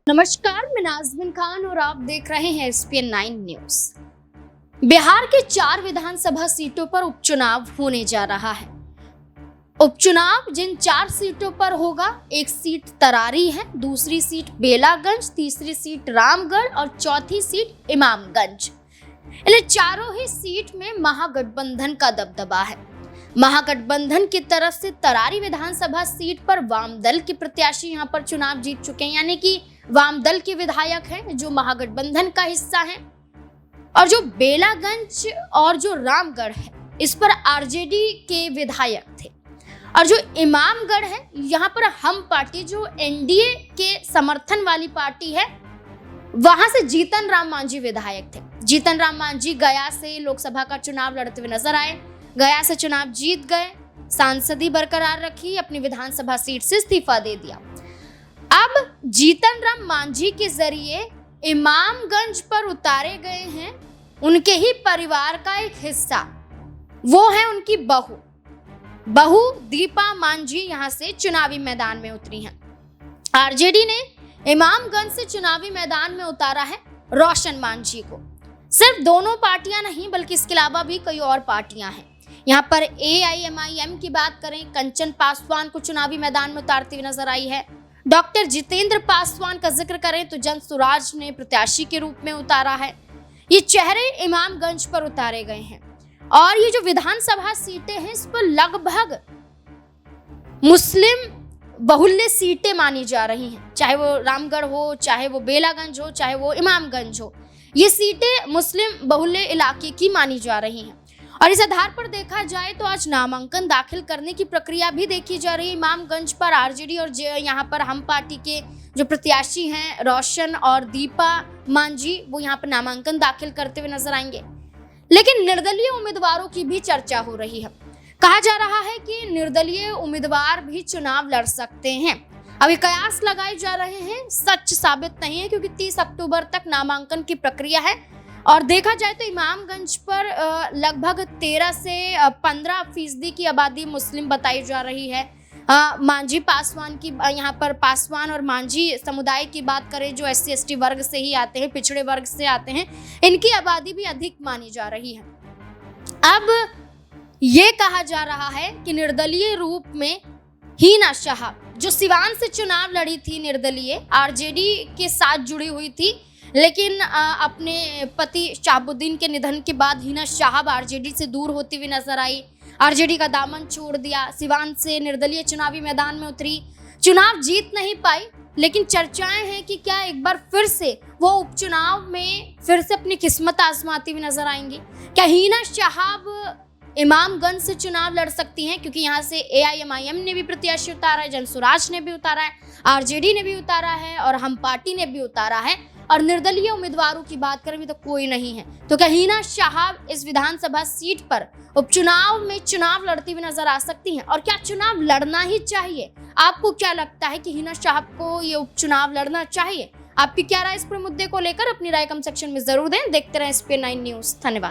नमस्कार, मैं नाज़मीन खान और आप देख रहे हैं एसपीएन 9 न्यूज। बिहार के 4 विधानसभा सीटों पर उपचुनाव होने जा रहा है। उपचुनाव जिन 4 सीटों पर होगा, एक सीट तरारी है, दूसरी सीट बेलागंज, तीसरी सीट रामगढ़ और चौथी सीट इमामगंज। इन चारों ही सीट में महागठबंधन का दबदबा है। महागठबंधन की तरफ से तरारी विधानसभा सीट पर वाम दल के प्रत्याशी यहां पर चुनाव जीत चुके हैं, यानी कि वाम दल के विधायक हैं जो महागठबंधन का हिस्सा हैं। और जो बेलागंज और जो रामगढ़ है, इस पर आरजेडी के विधायक थे। और जो इमामगढ़ है, यहाँ पर हम पार्टी जो एनडीए के समर्थन वाली पार्टी है, वहां से जीतन राम मांझी विधायक थे। जीतन राम मांझी गया से लोकसभा का चुनाव लड़ते हुए नजर आए, गया से चुनाव जीत गए, सांसदी बरकरार रखी, अपनी विधानसभा सीट से इस्तीफा दे दिया। अब जीतन राम मांझी के जरिए इमामगंज पर उतारे गए हैं उनके ही परिवार का एक हिस्सा, वो है उनकी बहू दीपा मांझी यहां से चुनावी मैदान में उतरी हैं। आरजेडी ने इमामगंज से चुनावी मैदान में उतारा है रोशन मांझी को। सिर्फ दोनों पार्टियां नहीं, बल्कि इसके अलावा भी कई और पार्टियां हैं। यहाँ पर AIMIM की बात करें, कंचन पासवान को चुनावी मैदान में उतारती हुई नजर आई है। डॉक्टर जितेंद्र पासवान का जिक्र करें तो जन स्वराज ने प्रत्याशी के रूप में उतारा है। ये चेहरे इमामगंज पर उतारे गए हैं। और ये जो विधानसभा सीटें हैं, इस पर लगभग मुस्लिम बहुल्य सीटें मानी जा रही हैं, चाहे वो रामगढ़ हो, चाहे वो बेलागंज हो, चाहे वो इमामगंज हो। ये सीटें मुस्लिम बहुल्य इलाके की मानी जा रही हैं। और इस आधार पर देखा जाए तो आज नामांकन दाखिल करने की प्रक्रिया भी देखी जा रही है। इमामगंज पर आरजेडी और यहाँ पर हम पार्टी के जो प्रत्याशी हैं रोशन और दीपा मांझी, वो यहाँ पर नामांकन दाखिल करते हुए नजर आएंगे। लेकिन निर्दलीय उम्मीदवारों की भी चर्चा हो रही है। कहा जा रहा है कि निर्दलीय उम्मीदवार भी चुनाव लड़ सकते हैं। अभी कयास लगाए जा रहे हैं, सच साबित नहीं है, क्योंकि 30 अक्टूबर तक नामांकन की प्रक्रिया है। और देखा जाए तो इमामगंज पर लगभग 13 से 15% की आबादी मुस्लिम बताई जा रही है। मांझी पासवान की, यहाँ पर पासवान और मांझी समुदाय की बात करें, जो SC ST वर्ग से ही आते हैं, पिछड़े वर्ग से आते हैं, इनकी आबादी भी अधिक मानी जा रही है। अब ये कहा जा रहा है कि निर्दलीय रूप में हीना शाह, जो सिवान से चुनाव लड़ी थी निर्दलीय, आरजेडी के साथ जुड़ी हुई थी, लेकिन अपने पति शहाबुद्दीन के निधन के बाद हीना शाह आरजेडी से दूर होती हुई नजर आई, आरजेडी का दामन छोड़ दिया, सिवान से निर्दलीय चुनावी मैदान में उतरी, चुनाव जीत नहीं पाई। लेकिन चर्चाएं हैं कि क्या एक बार फिर से वो उपचुनाव में फिर से अपनी किस्मत आजमाती हुई नजर आएंगी। क्या हीना शाह इमामगंज से चुनाव लड़ सकती हैं, क्योंकि यहाँ से AIMIM ने भी प्रत्याशी उतारा है, जन स्वराज ने भी उतारा है, आरजेडी ने भी उतारा है और हम पार्टी ने भी उतारा है। और निर्दलीय उम्मीदवारों की बात करें भी तो कोई नहीं है। तो क्या हीना शाह इस विधानसभा सीट पर उपचुनाव में चुनाव लड़ती हुई नजर आ सकती हैं? और क्या चुनाव लड़ना ही चाहिए? आपको क्या लगता है कि हीना शाह को ये उपचुनाव लड़ना चाहिए? आपकी क्या राय इस पर मुद्दे को लेकर? अपनी राय कमेंट सेक्शन में जरूर दें। देखते रहें एसपीएन 9 न्यूज। धन्यवाद।